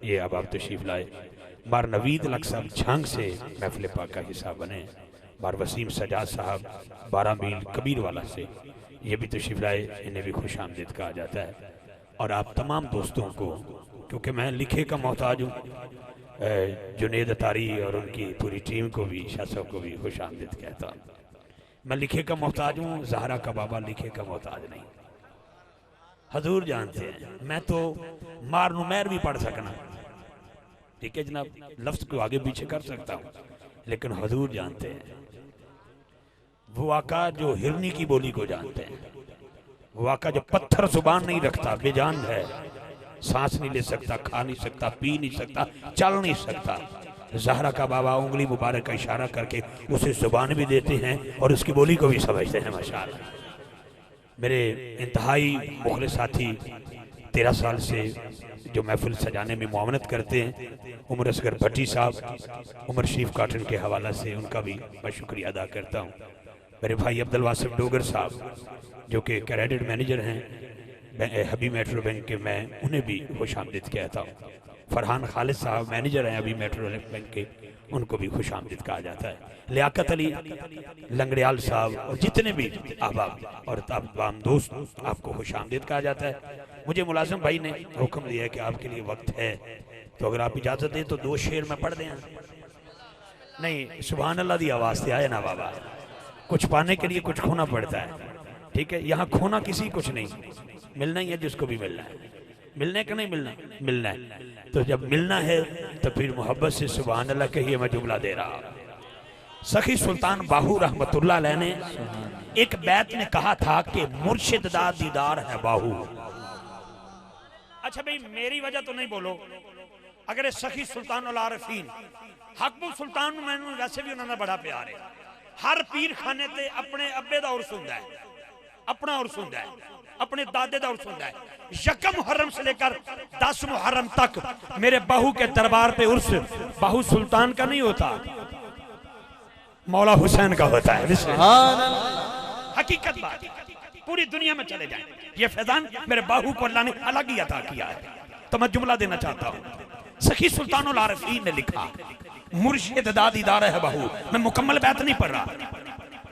ये अब आप तशरीफ लाए। बार नवीद लक साहब झांग से महफिल पाक का हिस्सा बने। बार वसीम सजाद साहब 12 मील कबीर वाला से ये भी तशरीफ लाए, इन्हें भी खुश आमदीद कहा जाता है। और आप तमाम दोस्तों को, क्योंकि मैं लिखे का मोहताज हूँ, जुनेद अतारी और उनकी पूरी टीम को भी, शाह साहब को भी खुश आमदीद कहता हूँ। मैं लिखे का मोहताज हूँ, ज़हरा का बाबा लिखे का मोहताज नहीं। हजूर जानते हैं मैं तो मार नुमैर भी पढ़ सकना, ठीक है जनाब, लफ्ज़ को आगे पीछे कर सकता हूँ, लेकिन हजूर जानते हैं वो आका जो हिरनी की बोली को जानते हैं, वो आका जो पत्थर जुबान नहीं रखता, बेजान है, सांस नहीं ले सकता, खा नहीं सकता, पी नहीं सकता, चल नहीं सकता। ज़हरा का बाबा उंगली मुबारक का इशारा करके उसे जुबान भी देते हैं और उसकी बोली को भी समझते हैं। माशाअल्लाह मेरे इंतहाई मुखलिस साथी 13 साल से जो महफिल सजाने में मुआवनत करते हैं, उमर असगर भट्टी साहब, उमर शरीफ काटन के हवाला से उनका भी मैं शुक्रिया अदा करता हूँ। मेरे भाई अब्दुल वासिफ डोगर साहब जो कि क्रेडिट मैनेजर हैं हबी मेट्रो बैंक के, मैं उन्हें भी खुश आमदीद कहता हूँ। फरहान खालिद साहब मैनेजर हैं अभी मेट्रो बैंक के, उनको भी खुश आमदीद कहा जाता है। लियाकत अली लंगड़ियाल साहब और जितने भी अहबाब और तमाम दोस्त आपको खुश आमदीद कहा जाता है। मुझे मुलाजिम भाई ने हुक्म दिया है कि आपके लिए वक्त है, तो अगर आप इजाज़त दें तो 2 शेर में पढ़ दें। नहीं, सुभान अल्लाह दी आवाज़ से आए ना बाबा, कुछ पाने के लिए कुछ खोना पड़ता है, ठीक है। यहाँ खोना किसी कुछ नहीं, मिलना ही है जिसको भी मिलना है। मिलने का नहीं मिलना, मिलना है। तो जब मिलना है तो फिर मोहब्बत से सुभान अल्लाह कहिए। मैं जुमला दे रहा, सखी सुल्तान बाहू रहमतुल्लाह अलैह ने एक बैत में कहा था कि मुर्शिद दा दीदार है बाहू। अच्छा भाई मेरी वजह तो नहीं बोलो, अगर सखी सुल्तान उल आरिफीन हकमुल सुल्तान मैनू वैसे भी उन्होंने बड़ा प्यार है। हर पीर खाने ते अपने अब्बे दा उर्स हुंदा है, अपना उर्स हुंदा है, अपने दादे दा उर्स हुंदा है। यकम मुहर्रम से लेकर 10 मुहर्रम तक मेरे बहू के दरबार पे उर्स बहू सुल्तान का नहीं होता, मौला हुसैन का होता है। हकीकत बात, पूरी दुनिया में चले जाए ये फैजान मेरे बाहू को अल्लाह ने अलग ही अता किया है। तो मैं जुमला देना चाहता हूँ। सखी सुल्तान उल आरिफीन ने लिखा मुर्शिद दा दीदार है बाहू। मैं मुकम्मल बैत नहीं पढ़ रहा,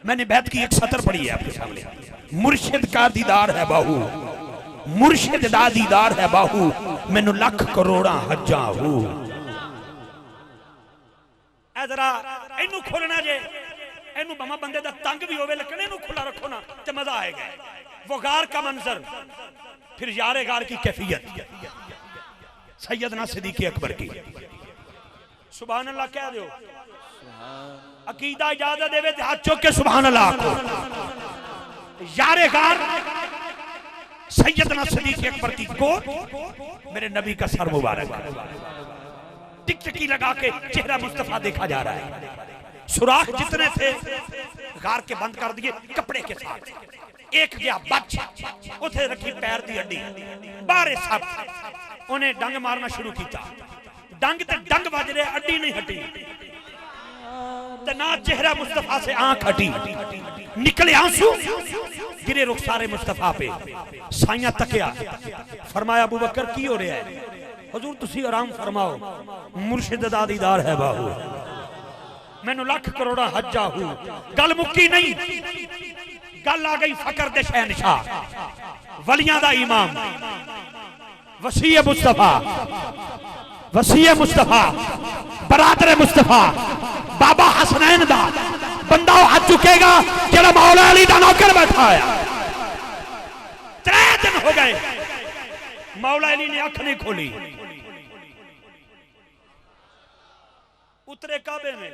मैंने बैत की एक सतर पढ़ी है आपके सामने। मुर्शिद का दीदार है बाहू, मुर्शिद दा दीदार है बाहू, मैनू लख करोड़ा हज्जा हूँ। जरा इनू खोलना जे, इनू भावें बंदे दा तंग भी होवे लेकिन इनू खुला रखो ना ते मजा आएगा। वो गार का मंजर, फिर यारे गार की कैफियत, सैयदना सिद्दीक़ अकबर की। सुभान अल्लाह कह दो, अकीदा इजाजत देवे ते हाथ चुक के सुभान अल्लाह को। यारे गार सैयदना सिद्दीक़ अकबर की गोद, मेरे नबी का सर मुबारक, टिकटकी लगा के चेहरा मुस्तफा देखा जा रहा है। सुराख जितने थे गार के बंद कर दिए कपड़े के साथ। एक गया बच, उसे रखी पैर दी हड्डी बाहर सब, उन्हें डंग मारना शुरू किया। डंग ते डंग बज रहे, हड्डी नहीं हटी, ना चेहरा मुस्तफा से आंख हटी, निकले आंसू गिरे रुखसारे मुस्तफा पे। साइया तकिया, फरमाया अबू बकर की हो रहा है? हुजूर तुसी आराम फरमाओ, मुर्शिद दा दीदार है बाहू, मैनू लख करोड़ा हज्जा हूं। गल मुक्की नहीं, गल आ गई फकर दे शहनशाह, वलियां दा इमाम, वसीय मुस्तफा, वसीय मुस्तफा, बरादर मुस्तफा, बाबा हसनैन दा बंदा हाथ चुकेगा जेड़ा मौला अली दा नौकर बैठा है। 3 दिन हो गए मौला अली ने अख नहीं खोली। उतरे काबे में,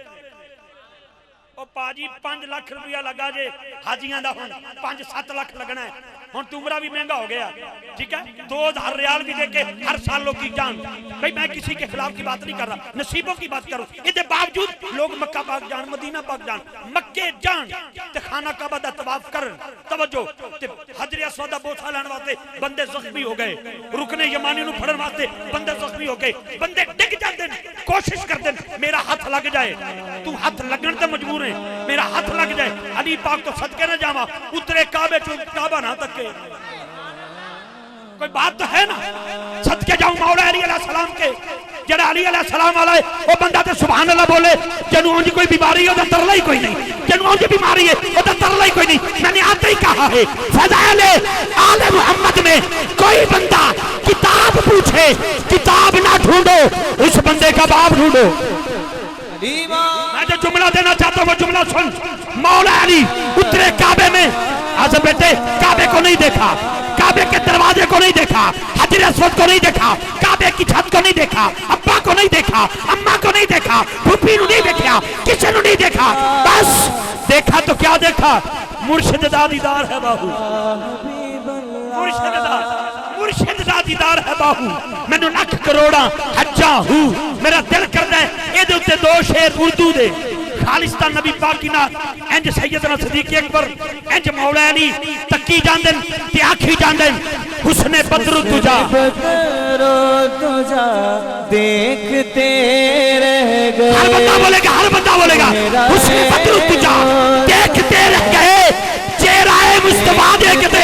ओ पाजी 5 लाख रुपया लगा जे हाजियां दा, हुण 5-7 लाख लगना है। हुण तुमरा भी महंगा हो गया, ठीक है। 2000 रियाल भी देके हर साल लोग की जान। भाई मैं किसी के खिलाफ की बात नहीं कर रहा, नसीबों की बात करूं। इसके बावजूद लोग मक्का पाक जान, मदीना पाक जान, मक्के जान ते खाना काबा दा तवाफ करन। तवज्जो ते हजर अस्वद दा बोसा लैण वास्ते बंदे जख्मी हो गए, रुकने यमानी नु फड़न वास्ते बंदे जख्मी हो गए, बंदे डिग जाते हैं, कोशिश करते हैं मेरा हाथ लग जाए। तू हाथ लगन ते मजबूर है, मेरा हाथ लग जाए, अली पाक तो सदके न जावा। उतरे काबे चो काबा ना तके, कोई बात तो है ना। सदके जाऊं मौला अली अलैहि सलाम जेड़ा अली अलैहिस्सलाम वाला है वो बंदा ते सुभान अल्लाह बोले जिन्हों उंज कोई बीमारी है तरला ही कोई नहीं, जिन्हों उंज बीमारी है वो तरला ही कोई नहीं। मैंने आते ही कहा है फज़ाइल आले मोहम्मद में कोई बंदा किताब पूछे, किताब ना ढूंढो, उस बंदे का बाप ढूंढो। मैं जो जुमला देना चाहता हूँ वो जुमला सुन। मौला अली उतरे काबे में, आज बेटे काबे को नहीं देखा, काबे के दरवाजे को नहीं देखा, हजर अस्वद को नहीं देखा, काबे की छत को नहीं देखा, अब्बा को नहीं देखा, अम्मा को नहीं देखा, फूफी को नहीं देखा, किसी को नहीं देखा, बस देखा तो क्या देखा, मुर्शिद दा दीदार है बाहू, मुर्शिद दा दीदार है बाहू। मैनू लख करोड़ा हज्जा हूँ, मेरा दिल करदा है इहदे उत्ते दो शेर उर्दू दे, खालिस्तान नबी पाक की ना इंज सैयदना सिद्दीक अकबर इंज मौला अली तकी जांदे ते आखी जांदे हुस्ने बदरु तुझा देखते रह गए। हर बंदा बोलेगा हुस्ने बदरु तुझा देखते रह गए, चेहरा मुस्तफा देखते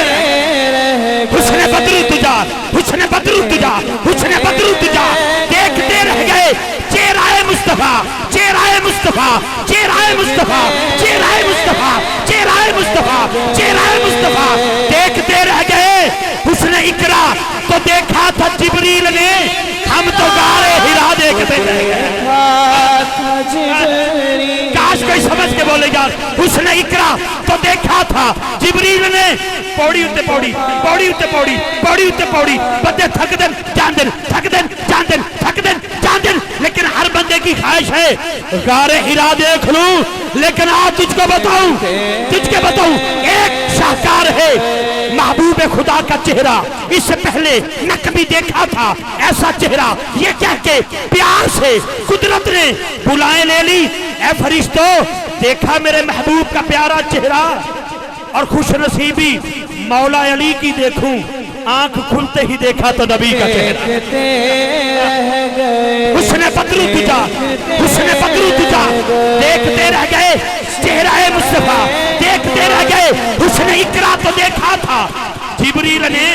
हुस्ने बदरु तुझा, हुस्ने बदरु तुझा, हुस्ने बदरु तुझा देखते रह गए, चेहरा मुस्तफा, चेहरा मुस्तफा, चेहरा मुस्तफा, चेहरा मुस्तफा, चेहरा मुस्तफा, चेहरा मुस्तफा देखते रह गए। उसने इकरा तो देखा था जिब्रील ने, हम तो गारे हिरा देखते रह गए। काश कोई समझ के बोले यार, उसने इकरा तो देखा था जिब्रील ने, पौड़ी उत्ते पौड़ी, पौड़ी उत्ते पौड़ी, पौड़ी उत्ते पौड़ी, बंदे थक देन जान देन, थक देन जान देन, थक देन जान देन, लेकिन हर बंदे की ख्वाहिश है गारे हिरा देख लूं। लेकिन आज तुझको बताऊं, तुझके बताऊं एक शाहकार है महबूब खुदा का चेहरा, इससे पहले न कभी देखा था ऐसा चेहरा। ये कह के प्यार से कुदरत ने बुलाए ले ली, ए फरिश्तों देखा मेरे महबूब का प्यारा चेहरा, और खुश नसीबी मौला अली की देखूं, आंख खुलते ही देखा तो नबी का चेहरा। उसने बदरू तुझा, उसने बदरू तुझा देखते रह गए, चेहरा है मुस्तफा देखते रह गए। उसने इकरा तो देखा था जिब्रील ने,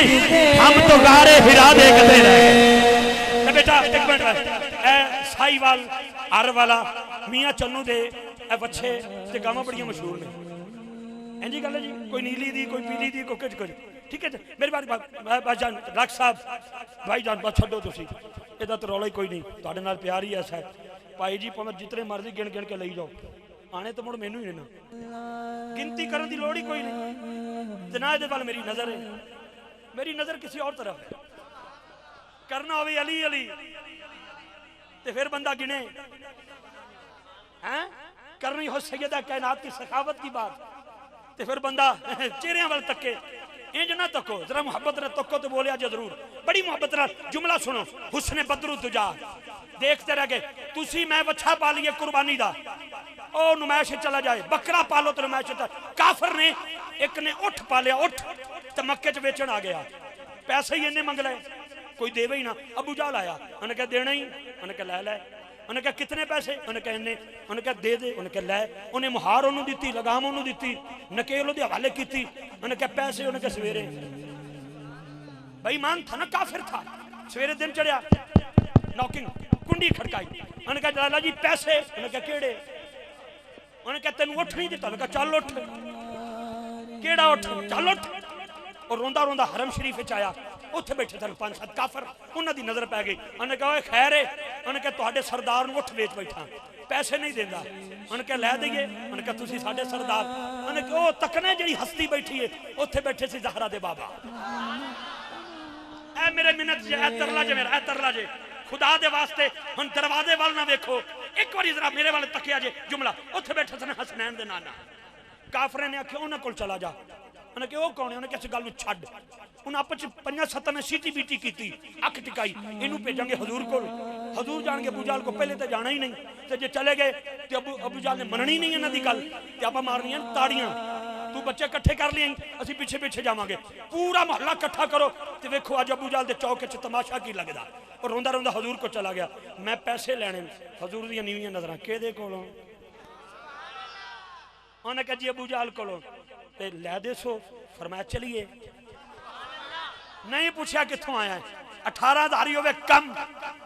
हम तो गारे हिरा देखते रहे। बेटा एक मिनट, साईवाल आर वाला मियां चन्नू दे बच्चे ते गावां बड़ियां मशहूर ने, इंजी गल है जी, कोई नीली दी, कोई पीली दी, कोई कुछ, ठीक है जी। मेरी बात जान रख साहब भाई जान बात छो तुसी, इहदा तो रौला ही कोई नहीं, तुहाडे नाल प्यार ही ऐसा है भाई जी, भावें जितने मर्जी गिन गिन के लई जाओ, आने तो मुड़ मैनू ही ना, गिनती करने की लोड़ ही कोई नहीं। ते ना इहदे वाल मेरी नज़र है, मेरी नज़र किसी और तरफ है। करना होवे अली अली ते फिर बंदा गिने हैं, करनी हो सैयदा कायनात की सखावत की बात ते फिर बंदा चेहरे वाल तके, इंज ना तको, जरा मुहब्बत ने तको तो बोलिया जरूर, बड़ी मुहब्बत नाल। जुमला सुनो, हुस्ने बदरू तुझा देखते रह गए। तुसी मैं बच्चा पा लिये कुर्बानी दा, ओ नुमाइश चला जाए, बकरा पालो तो नुमाइश चला। काफर ने एक ने उठ पालिया, उठ तो मक्के च बेचन आ गया, पैसे ही इन्ने मंग ले, कोई देवे ही ना। अबू जहल आया, उन्हें कहा देना ही, उन्हें कहा लै, उन्हें कहा कितने पैसे, उन्हें कहा इन्ने, उन्हें कहा दे दे, उन्हें कहा लै। उन्हें मुहार उन्होंने दी, लगाम उन्होंने दी, नकेल उहदे हवाले की, उन्हें कहा पैसे, उन्हें कहा सवेरे। बेईमान था ना, काफिर था। सवेरे दिन चढ़िया, नॉकिंग कुंडी खड़काई, उन्हें कहा लाला जी पैसे, उन्हें कहा केड़े, उन्हें कहा तेन उठ नहीं दिता, उन्हें कहा चल उठ, केड़ा उठ, चल उठ। और रोंदा रोंदा हरम शरीफ च आया, उत्थे बैठे थे 5-7 काफर, उन्होंने नजर पै गई। उन्हें कहा खैर है, उन्हें कहा तुहाडे सरदार नूं उठ बेच बैठा, पैसे नहीं देंदा। उन्हें कहा लै दईए, उन्हें कहा तुसीं साडे सरदार, उन्हें कहा तकने जिहड़ी हस्ती बैठी है, उत्थे बैठे सी ज़हरा दे बाबा। ऐ मेरे मिन्नत जे, ऐ तरला जे मेरा, ऐ तरला जे खुदा दे वास्ते, हुण दरवाजे वाल ना वेखो, एक बार जरा मेरे वाल तकिया जे। जुमला उत्थे बैठे सन हसनैन दे नाना, काफरे ने आख्या उन्हां कोल चला जा। उन्हें कहा कौन है, उन्हें किस गल छड़, उन्हें आपस 5-7 ने सीटी बीटी की, अख टिकाई, इनू भेजांगे हजूर को, हजूर जाएंगे अबू जहल को, पहले तो जाना ही नहीं, तो जे चले गए तो अबू जहल ने मननी नहीं इन्हों की गल, तो आप मारनिया ताड़ियां, तू बच्चे कट्ठे कर लिए, असीं पिछे पिछे जावांगे, पूरा मोहल्ला कट्ठा करो, तो वेखो अज अबू जहल के चौक च तमाशा की लगता। और रोंदा रोंदा हजूर को चला गया, मैं पैसे लैने, हजूर दी नीवियां नजरां किहदे कोलों, उन्हें कहा जी अबू जहल कोलों, ते लै दसो, फरमाया चलिए, नहीं पूछा कित्थों आया है, 18 धारी होवे कम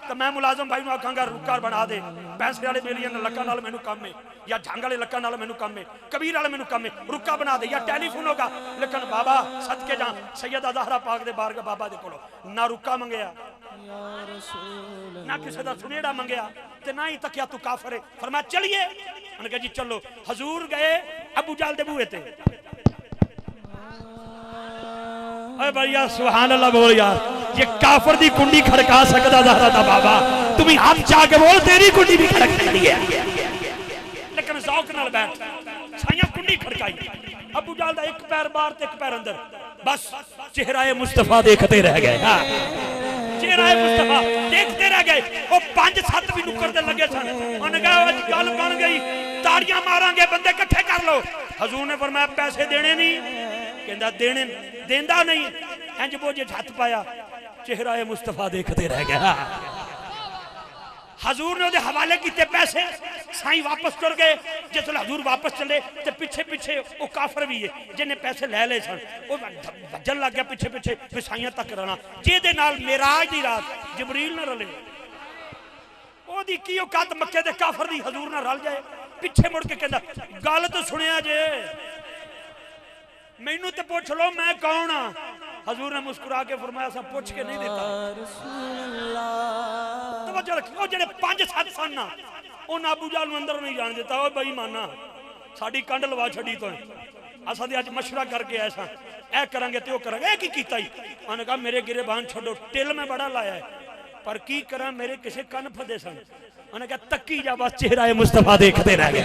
तो मैं मुलाजम भाई आखांगा रुका बना दे, पैसे वाले बेलियां लक्कां नाल मैनू काम है, या झंग वाले लक्कां नाल मैनू काम है, कबीर वाले मैनू काम है, रुका बना दे या टेलीफोन होगा। लेकिन बाबा सदके जा सैयदा ज़हरा पाक दे बारगाह बाबा दे कोलों ना रुका मंगया, ना किसी का सुनेड़ा मंगया, ते ना ही तकिया तू काफर है। फरमाया चलिए, उन्होंने कहा जी चलो। हजूर गए अबू जाल दे बूहे ते। अरे भैया सुभान अल्लाह बोल यार, ये काफर दी कुंडी खड़का सकदा ज़हरा दा बाबा, तुम हाथ जा के बोल तेरी कुंडी भी खड़क सकती है। लेकिन शौक नाल बैठ साइया कुंडी खड़काई, अबू जाल दा एक पैर बाहर ते एक पैर अंदर, बस चेहरा मुस्तफा देखते रह गए। हाँ चेहरा मुस्तफा देखते रह गए। वो 5-7 भी नुक्करते लगे सन, उन्होंने कहा गल बन गई, ताड़ियां मारांगे, बंदे इकट्ठे कर लो। हजूर ने फरमाया पैसे देने नहीं, कहंदा देने देंदा नहीं, इंज बोझे हथ पाया, चेहरा मुस्तफा देखते रह गया। हजूर ने उहदे हवाले किए पैसे, साईं वापस तुर गए। जिसले हजूर वापस चले तो पिछे पिछे वो काफर भी है जिन्हें पैसे लै ले सन, वो भजन लग गया पिछे पिछे भी साईं तक रहना, जिहदे नाल मेराज दी रात जबरील न रले। ओदी की औकात मक्के दे काफर दी हजूर नाल रल जाए। पिछे मुड़ के कहंदा गल तो सुनिया जे, मैनू तो पूछ लो मैं कौन हाँ। हजूर ने मुस्कुरा के फरमाया सब पूछ के नहीं देता। वो जेडे 5-7 सन ना उन्हें अबू जाल अंदर नहीं जान देता। ओ बेईमाना साडी कंड लवा छड़ी तो असा ते अज मशवरा करके आए सा, ए करांगे ते ओ करांगे। ए की कीता ही? उन्हें कहा मेरे गिरेबान छोड़ो, टिल मैं बड़ा लाया है पर की करा, मेरे किसे कन फदे सन। उन्हें कहा तक्की जा, बस चेहरा मुस्तफा देखते रह गए।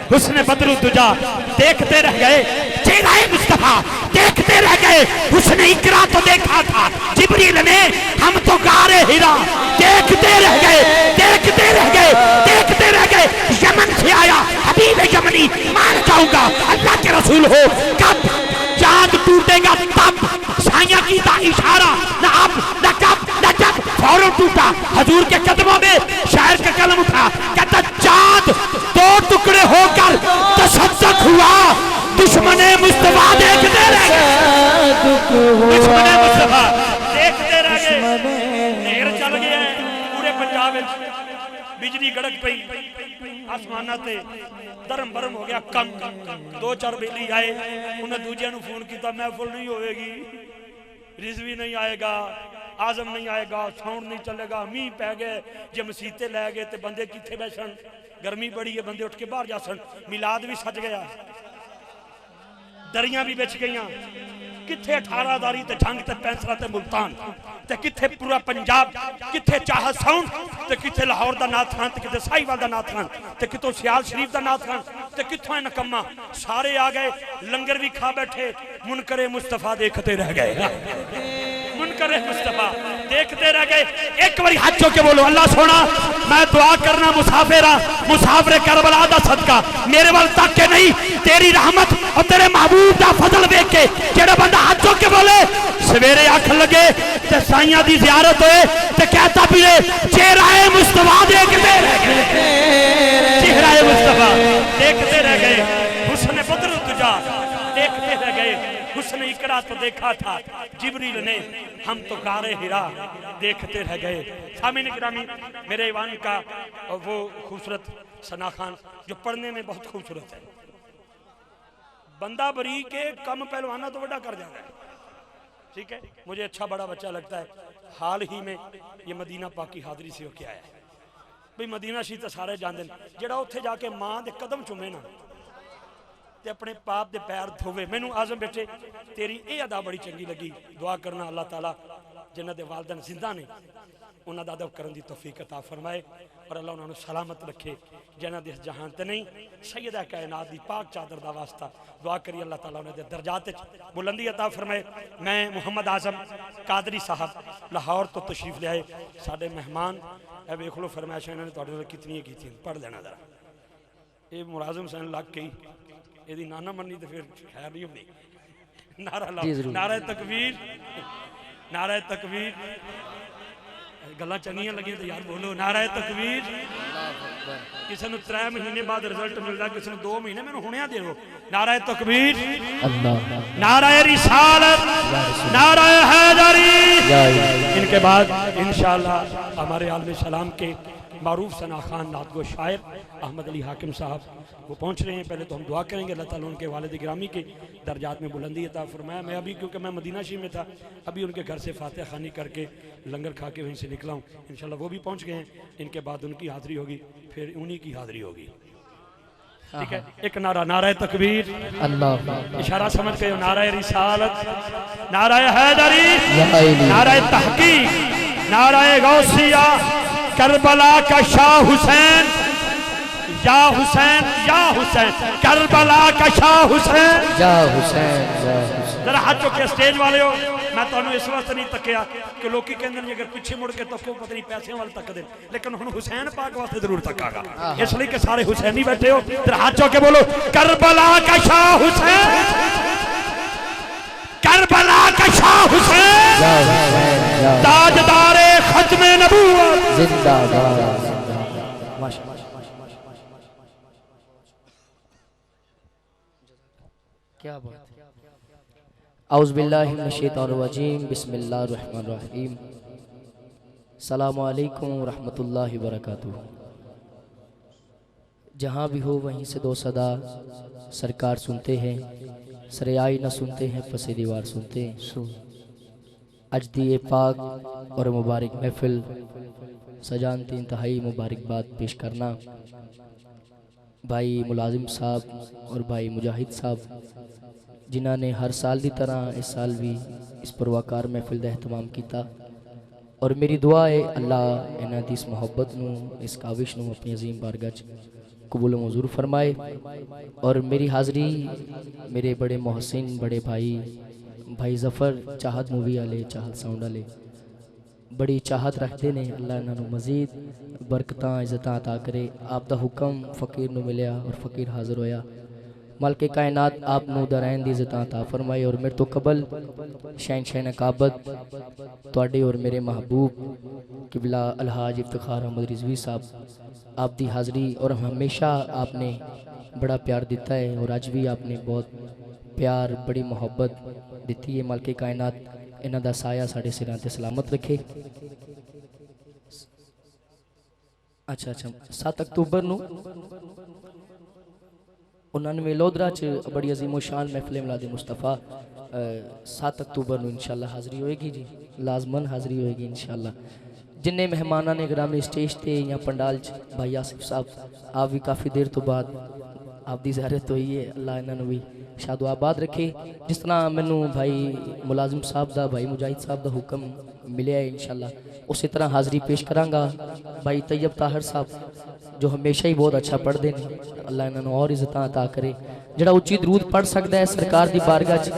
हुस्न बदरु तुजा देखते रह गए, चेहरा मुस्तफा देखते रह गए। हुस्न इकरा तो देखा था जिब्रील ने, हम तो गारे हिरा देखते रह गए, देखते रह गए, देखते रह गए। यमन से आया हबीब यमनी, मान जाऊंगा अल्लाह के रसूल हो। कब चांद टूटेगा तब, साइया की था इशारा, न अब न कब न जब, फौरन टूटा। हजूर के कदमों में शायर का कलम उठा, कहता चांद 2 टुकड़े होकर तशद्दुक हुआ, दुश्मने मुस्तफा देखते रह गए। दुश्मने मुस्तफा देखते रह गए। नेर चल गया पूरे पंजाब में, बिजली गड़क पई आसमाना ते, धर्म भरम हो गया कम। 2-4 बेली आए, उन्हें दूजे नूं फोन किया महफिल नहीं होएगी, रिजवी नहीं आएगा, आजम नहीं आएगा, साउंड नहीं चलेगा, मीह पै गए, जे मसीते लै गए तो बंदे किथे बैठन, गर्मी बड़ी है बंदे उठ के बाहर जा सन। मिलाद भी सज गया, दरियां भी बिछ गई, किथे 18 दारी ते झंग ते पैंसरा ते मुल्तान ते किथे पूरा पंजाब, किथे चाह साउंड ते किथे लाहौर दा नाथ खान ते किथे साहिवाल दा नाथ खान ते कितों सियाल शरीफ दा नाथ खान ते किथों नकम्मा, सारे आ गए, लंगर भी खा बैठे। मुनकरे मुस्तफा देखते रह गए, मुनकरे मुस्तफा देखते रह गए। एक बारी हाथ चौके बोलो अल्लाह सोना मैं दुआ करना मुसाफिरा, मुसाफिर करबला दा सदका मेरे वाल तक के नहीं, तेरी रहमत और तेरे महबूब दा फजल देख के जेड़ा बंदा हाथ चौके बोले सवेरे अख लगे ते साइयां दी ज़ियारत होए ते कहता भी चेहरा मुस्तफा देखते रह गए, चेहरा मुस्तफा देखते रह गए। हुस्न बदर तुजा देखते रह गए, हुस्न इकरा तो देखा था जिब्रील ने, हम तो गारे हिरा देखते रह गए। सामीन गिरामी, मेरे ईवान का वो खूबसूरत सना खान जो पढ़ने में बहुत खूबसूरत है, बंदा बरी के कम पहलवाना तो बड़ा कर जाता है, ठीक है। मुझे अच्छा बड़ा बच्चा लगता है। हाल ही में ये मदीना पाक की हाजरी से होके आया है। भाई मदीना शी तो सारे जानते हैं, जेड़ा उत्थे जाके मां दे कदम चुमे ना ते अपने पाप दे पैर धोवे। मैनू आजम बेटे तेरी ये अदा बड़ी चंगी लगी, दुआ करना अल्लाह ताला जिन्हां दे वालिदैन जिंदा ने उन्हां दा अदब करन दी तौफीक अता फरमाए और अल्लाह उन्हां नू सलामत रखे, जिन्हां दे इस जहान ते नहीं सैयदा कायनात दी पाक चादर दा वास्ता दुआ करिए अल्लाह ताला उन्हां दे दर्जात च बुलंदी अता फरमाए। मैं मुहम्मद आजम कादरी साहब लाहौर तो तशरीफ ले आए, साडे मेहमान ए वेख लो फरमाइशां इन्हां ने तुहाडे नाल कितनियां कीतियां, पढ़ लेना जरा। ये मुलाजिम सन लग के यदि नाना मनी तो फिर खैर नहीं होनी। नारा लाओ, नारा तकबीर, नारा तकबीर। गल्लां चंगियां लगियां तो यार बोलो नारा तकबीर। किसी को 3 महीने बाद रिजल्ट मिलता, किसी को 2 महीने, मैंने हुणे दो। नाराए तकबीर, नाराए रिसालत, नाराए हैदरी। इनके बाद इंशाअल्लाह हमारे आलम सलाम के मारूफ सना खान नातगो शायर अहमद अली हाकिम साहब वो पहुँच रहे हैं। पहले तो हम दुआ करेंगे अल्लाह ताला उनके वालिद गिरामी के दर्जात में बुलंदी अता फरमाया। मैं अभी क्योंकि मैं मदीना शरीफ में था, अभी उनके घर से फातिहा खानी करके लंगर खा के वहीं से निकला हूँ। इंशाल्लाह वो भी पहुँच गए हैं। इनके बाद उनकी हाज़िरी होगी, फिर उन्हीं की हाज़िरी होगी। ठीक है, एक नारा, नाराए तकबीर, इशारा समझ गए, नाराए रिसालत, नाराए हैदरी, नाराए तहकीक, नाराए गौसिया, करबला का शाह हुसैन, या हुसैन, या हुसैन, करबला का शाह हुसैन, या हुसैन। जरा हाथ चुके स्टेज वाले हो, मैं तो इस वास्ते नहीं तकिया कि लोग कहते हैं अगर पीछे मुड़ के तको पता नहीं पैसे वाले तक दे, लेकिन हम हुसैन पाक वास्ते जरूर तकागा, इसलिए कि सारे हुसैनी बैठे हो। जरा हाथ चुके बोलो, करबला का शाह हुसैन, करबला का शाह हुसैन, ताजदारे खत्मे नबूवत जिंदाबाद। क्या बात। औज़ु बिल्लाहि मिनश शैतानिर रजीम, बिस्मिल्लाहिर रहमानिर रहीम। अस्सलामु अलैकुम व रहमतुल्लाहि व बरकातुहू। जहाँ भी हो वहीं से दो सदा सरकार सुनते हैं, सरेआई न सुनते हैं, पसे दीवार सुनते हैं। अज दिए पाक और मुबारक महफिल सजानती इंतहाई मुबारकबाद पेश करना भाई मुलाजिम साहब और भाई मुजाहिद साहब, जिन्होंने हर साल की तरह इस साल भी इस परवाकार महफिल का एहतमाम किया। और मेरी दुआ है अल्लाह इन्हां दी इस मुहब्बत नूं, इस काविश नूं अपनी अजीम बारगाह च कबूल मंजूर फरमाए। और मेरी हाज़री मेरे बड़े मोहसिन बड़े भाई भाई जफ़र चाहत मूवी वाले, चाहत साउंड वाले बड़ी चाहत रखते हैं। अल्लाह इन्हों मजीद बरकतां इज़्ज़तां अता करे। आप दा हुक्म फ़कीर नूं मिलिया और फ़कीर हाज़िर होया। मालिक कायनात आप नूं दरैन दी इज़्ज़तां अता फरमाए। और मेरे तो कबल शहनशाह नकाबत तुहाडे और मेरे महबूब किबला अलहाज इफ्तिखार अहमद रिजवी साहब, आप दी हाज़री और हमेशा आपने बड़ा प्यार दिता है और अज भी आपने बहुत प्यार बड़ी मोहब्बत दी है। मालिक कायनात इन्हां दा साया साढ़े सिरां ते सलामत रखे। अच्छा 7 अक्तूबर नूं 99 लोधरा च बड़ी अजीमो शान महफिल मिलाद मुस्तफ़ा 7 अक्तूबर नूं इंशाअल्लाह हाज़री होएगी जी, लाजमन हाज़री होएगी इंशाअल्लाह। जिन्ने मेहमाना ने ग्रामी स्टेज ते या पंडाल च भाई आसिफ साहब आप भी काफ़ी देर तो बाद आपकी ज़ियारत हुई है, अल्लाह इन्होंने भी शादो आबाद रखे। जिस तरह मैनू भाई मुलाजिम साहब का भाई मुजाहिद साहब का हुक्म मिले है इंशाअल्लाह उसी तरह हाज़री पेश करांगा। भाई तैयब ताहर साहब जो हमेशा ही बहुत अच्छा पढ़ते हैं, अल्लाह इन्होंने और इज़्ज़तां अता करे। जड़ा उच्ची दरूद पढ़ सकता है सरकार की बारगाह च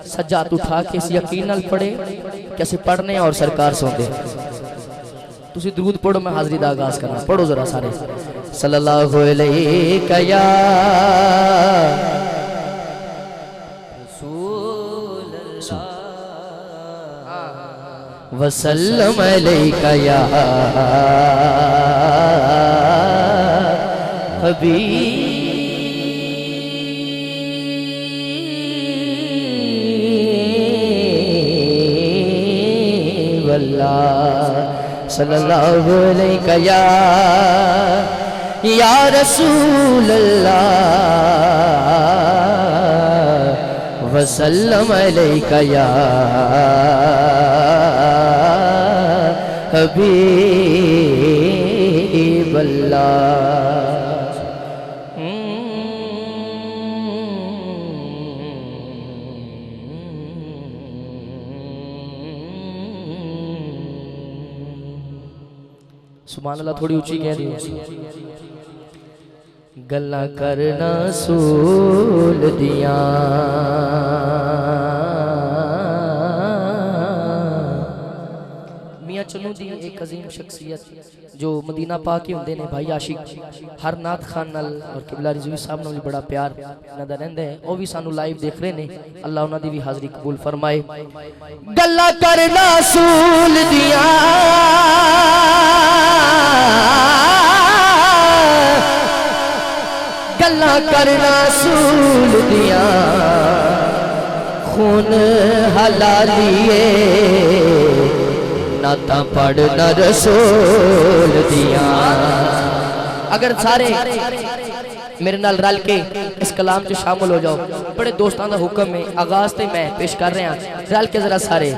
सज्जा हाथ उठा के इस यकीन नाल पढ़े कि असीं पढ़ने और सरकार सौंदे। तुसी दरूद पढ़ो, मैं हाज़री दा आगाज़ करना। पढ़ो जरा सारे। सल्लल्लाहु अलैका या रसूल अल्लाह वसल्लम अलैका या हबीब अल्लाह सल्लल्लाहु अलैका या रसूल अल्लाह वसल्लम अलैका या हबीब अल्लाह। सुभान अल्लाह थोड़ी ऊंची कह रही हो। गल्ला करना सूल दिया मियां चन्नू दी एक अजीम शख्सियत जो मदीना पाक ही होंदे ने भाई आशिक हर नात खान नाल और किबला रिजवी साहब नाल बड़ा प्यार इन्हां दा रहिंदा है। ओ भी सानू लाइव देख रहे ने, अल्लाह उन्हां दी भी हाज़री कबूल फरमाए। गल्ला करना सूल दिया गल्ला करना सूल दिया खून हलालिए नाता पढ़ना रसूल दिया। अगर सारे मेरे नाल रल के इस कलाम च शामिल हो जाओ, बड़े दोस्तों का हुक्म है, आगाज तो मैं पेश कर रहा, रल के जरा सारे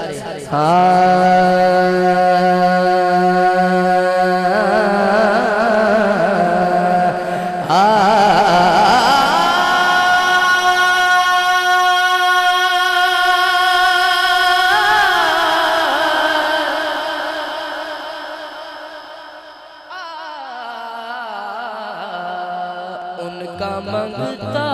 उनका मंगता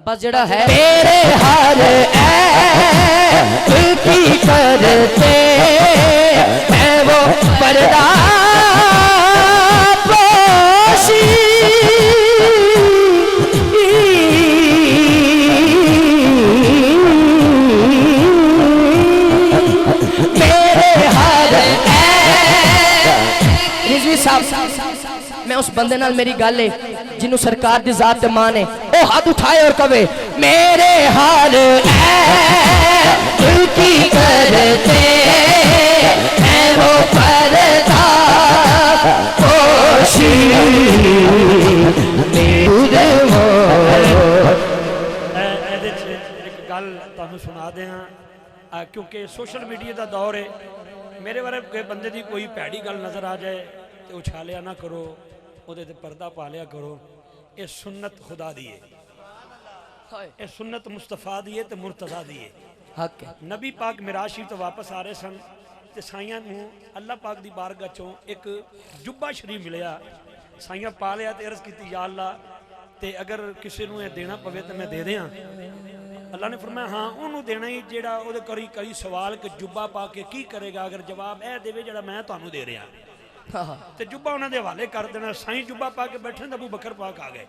बस जड़ा है तेरे हार की करते है वो पर्दा पोशी मैं उस बंदे नाल मेरी गल है जिन्हों सरकार दी जात ते मान है, ओ हाथ उठाए और कवे मेरे हाल की करते हैं वो पर्दा पोशी एक गल तुहानू सुना दें, क्योंकि सोशल मीडिया का दौर है, मेरे बारे कोई बंदे की कोई भैड़ी गल नज़र आ जाए तो उछालिया ना करो, ਉਹਦੇ ਤੇ पर्दा पा लिया करो। ये सुन्नत खुदा दी है, ये सुन्नत मुस्तफा दी है, मुर्तजा दी है। हक है। नबी पाक मिराज शरीफ तो वापस आ रहे सन, तो साइयां नूं अल्लाह पाक दी बारगाह चों एक जुब्बा शरीफ मिलिया, साइयां पा लिया तो अर्ज की या अल्लाह, तो अगर किसी नूं ये देना पवे तो मैं दे दियां। अल्लाह ने फरमाया हाँ उन्होंने देना ही जेड़ा उहदे करी कई सवाल कि जुब्बा पा के की करेगा, अगर जवाब यह देवे जेड़ा मैं तुहानू दे रहा तो जुब्बा उन्होंने हवाले कर देना। साईं जुब्बा पा के बैठे, अबू बकर पाक आ गए,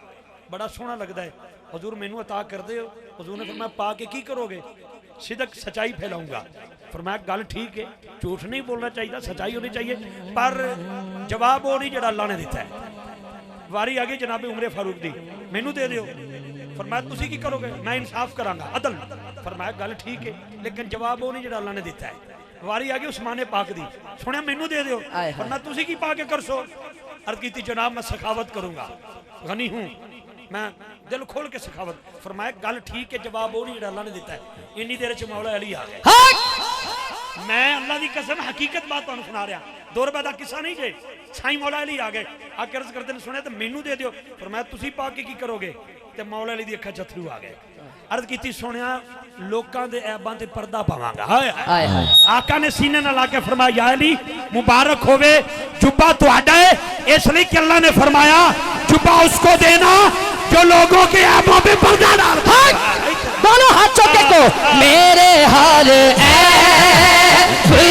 बड़ा सोहना लगता है, हजूर मैनू अता कर दे। हजूर ने फरमाया पा के की करोगे? सिदक सच्चाई फैलाऊंगा। फरमाया गल ठीक है, झूठ नहीं बोलना चाहिए, सच्चाई होनी चाहिए, पर जवाब वो नहीं जेड़ा अल्लाह ने दिता है। वारी आ गई जनाबे उमरे फारूक दी, मैनू दे दियो। फरमाया तुसी की करोगे? मैं इंसाफ करांगा, अदल। फरमाया गल ठीक है, लेकिन जवाब वो नहीं जेड़ा अल्लाह ने दिता है। वारी आ गई उस्माने पाक दी, सुनिया मैनू दे दियो। फरमाया तुसी की पा के करसो? अर्ज की जनाब मैं सखावत करूंगा, गनी हूं, मैं दिल खोल के सखावत। फरमाया गल ठीक है, जवाब वो नहीं जेड़ा अल्लाह ने दिता है। इन्नी देर च मौला अली आ गए। मैं अल्लाह की कसम हकीकत बात तुहानू सुना रहा, 2 रुपए का किस्सा नहीं जे। साईं मौला अली आ गए, आके अर्ज करते ने सुने तो मैनू दे दियो। फरमाया तुसी पा के की करोगे? ते मौला अली दी अखां च अथरू आ गए। अर्ज की सुनिया लोकां दे ऐबां ते पर्दा पावांगा। आका ने सीने नाल आके फरमाया या अली मुबारक होवे, जुब्बा तुहाडा है, इसलिए कि अल्लाह ने फरमाया जुब्बा उसको देना जो लोगों के ऐबों पे पर्दा डालता है। दोनों हाथ चौके को मेरे हाल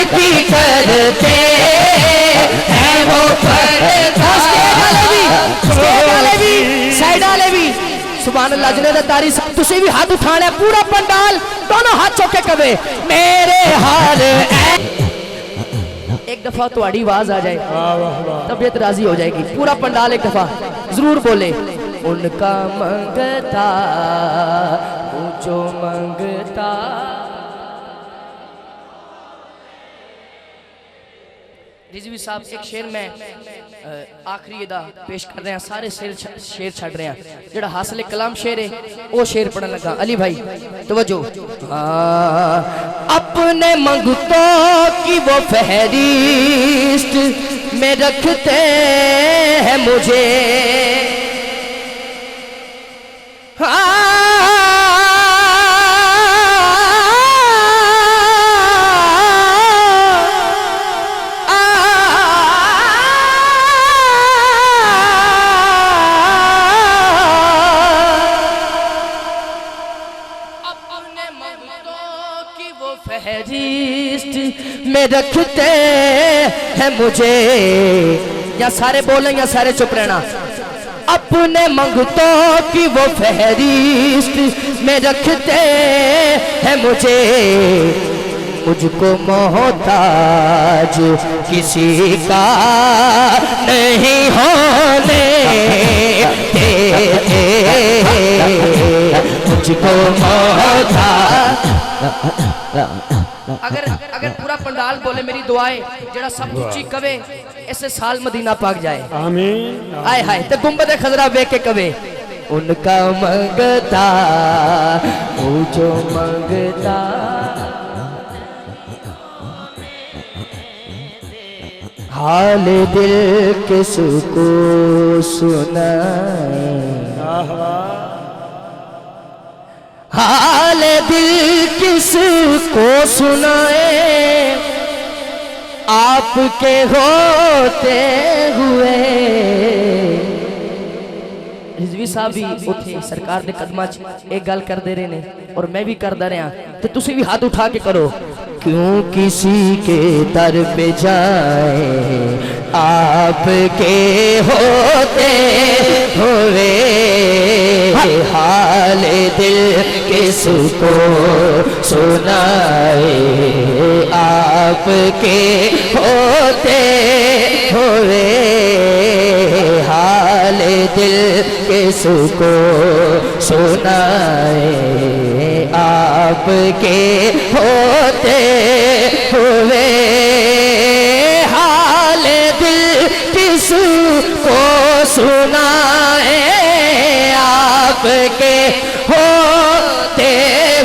की करते हैं वो पर्दा साइड वाले भी सुभान अल्लाह जने तारी साहब तुसी भी हाथ उठाने पूरा पंडाल दोनों हाथ चौके कवे मेरे हाल। एक दफा तुम्हारी आवाज आ जाए तबीयत राजी हो जाएगी, पूरा पंडाल एक दफा जरूर बोले उनका मंगता जो मंगता। रिजवी साहब एक शेर में आखिरी अदा पेश कर रहे हैं, सारे शेर छड़ रहे हैं, जेड़ा हासिल कलाम शेर है वो शेर पढ़ने लगा। अली भाई तवज्जो। अपने मंगतों की वो फहरिस्त में रखते हैं मुझे, में रखते हैं मुझे। या सारे बोले या सारे चुप रहना। अपने मंगतों की वो फहरिस्त में रखते हैं मुझे, मुझको मोहताज किसी का नहीं होने देते, मुझको मोहताज। अगर अगर पूरा पंडाल बोले मेरी दुआएं जरा सब ऊंची कवे ऐसे साल मदीना पाक जाए। आमीन। आय हाय ते गुंबद खजरा वेख के कवे उनका मंगता मुझो मंगता, हाल दिल किसको सुनाए, हाल दिल किसको सुनाए, आपके होते हुए। रिजवी साहब भी उठे सरकार दे कदमां च एक गल कर दे रहे ने और मैं भी करदा रहा, तो तुसी भी हाथ उठा के करो। क्यों किसी के दर पे जाए आपके होते हुए, हाल दिल किसको सुनाए, आपके होते हुए, हाल दिल किसको सुनाए, आपके होते हुए, हाल दिल किसको सुनाए, आपके होते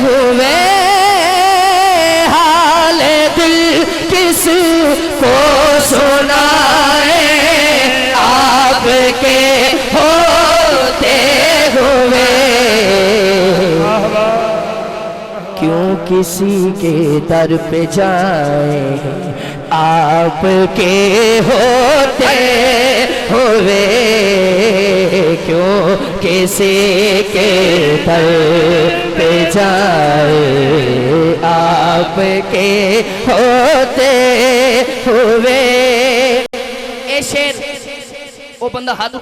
हुए, हाल दिल किसको सुनाए, आपके होते हुए। क्यों किसी के दर पे जाए आपके होते हुए, क्यों किसी के दर पे जाए आपके होते हुए। ए शेर वो बंदा हाथ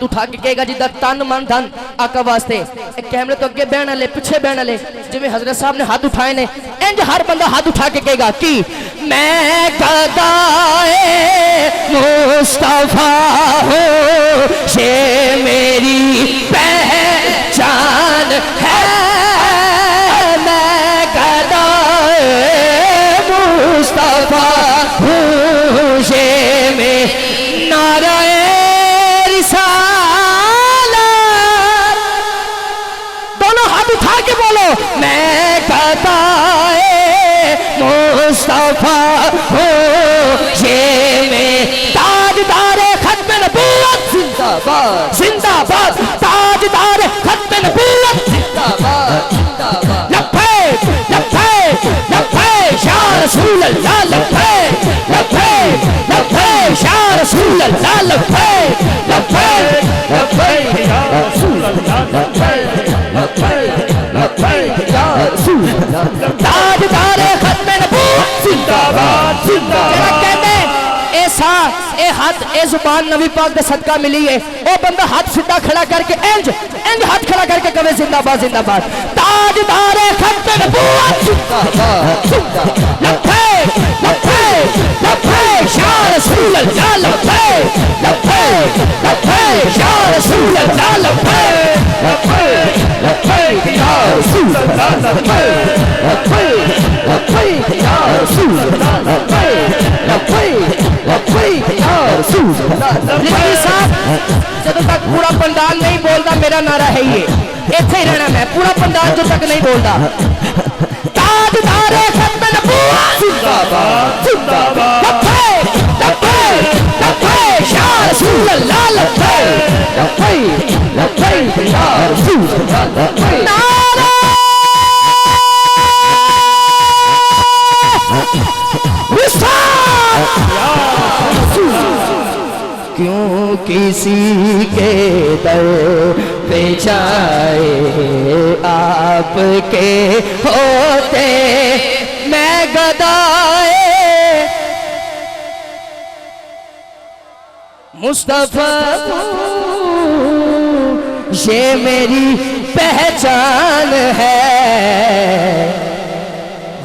उठा के कहेगा जिदा तन मन धन आका वास्ते। कैमरे तो अगे बहन वाले पिछे बहन वाले जिवें हजरत साहब ने हाथ उठाए ने, इंज हर बंदा हाथ उठा के कहेगा कि मैं गदाए मुस्तफा हूँ, ये मेरी पहचान है, मैं गदाए मुस्तफा हूँ, ये मेरी नाराए रिसालत। दोनों हाथ उठा के बोलो मैं गदाए मुस्तफा हूँ, ये में ताजदारे खत्म नबूवत जिंदाबाद जिंदाबाद, ताजदारे खत्म नबूवत जिंदाबाद जिंदाबाद। लब्बैक लब्बैक लब्बैक या रसूल अल्लाह, लब्बैक लब्बैक लब्बैक या रसूल अल्लाह, लब्बैक लब्बैक लब्बैक या रसूल अल्लाह, लब्बैक लब्बैक लब्बैक या रसूल अल्लाह। ताजदारे खत्म नबूवत जिंदाबाद जिंदाबाद। कहते ऐसा ए हाथ ए जुबान नबी पाक दे सदका मिली है। ओ बंदा हाथ सीधा खड़ा करके इंज इंज हाथ खड़ा करके कहे जिंदाबाद जिंदाबाद। ताजदारे खत्म नबूवत जिंदाबाद जिंदाबाद। लब्बैक लब्बैक लब्बैक या रसूल अल्लाह, लब्बैक लब्बैक लब्बैक या रसूल अल्लाह, लब्बैक लब्बैक लब्बैक या रसूल अल्लाह, लब्बैक लब्बैक लब्बैक या रसूल अल्लाह, लब्बैक लब्बैक लब्बैक या रसूल अल्लाह। रिजवी साहब जब तक पूरा पंडाल नहीं बोलता मेरा नारा है ये, इत्थे ही रहना मैं, पूरा पंडाल जब तक नहीं बोलता। ताजदारे खत्म नबूवत जिंदाबाद जिंदाबाद। लब्बैक लब्बैक लब्बैक या रसूल अल्लाह, लब्बैक लब्बैक लब्बैक या रसूल अल्लाह, लब्बैक। नारा क्यों किसी के दर पे जाए आपके होते, मैं गदाए मुस्तफा ये मेरी पहचान है,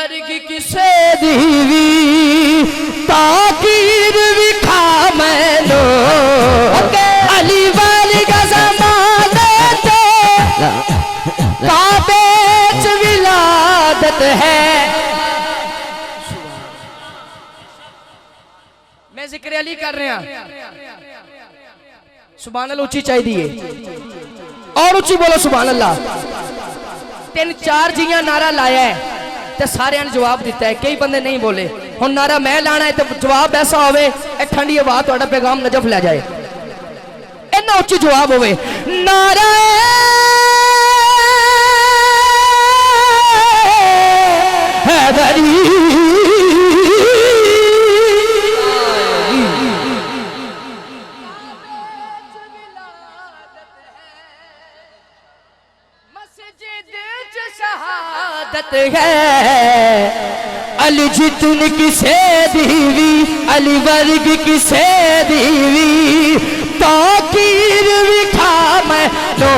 वर्ग किसे दीवी ताकीर विखा मैनो अली वर्ग ज़मानत काबे च विलादत है। मैं जिक्र अली कर रहा सुभान अल्लाह उच्ची चाहिए और उच्ची बोलो सुभान अल्लाह। 3-4 जियां नारा लाया है तो सारे ने जवाब दिता है, कई बंदे नहीं बोले। हुण नारा मैं लाना है तो जवाब ऐसा होवे ठंडी आवाज तुहाडा पैगाम नजफ ले जाए, इन्ना उच्ची जवाब होवे नारा हैदरी है अली जितन किसे दीवी अली वर्ग किसे दीवी ताकीर विखा मैं लो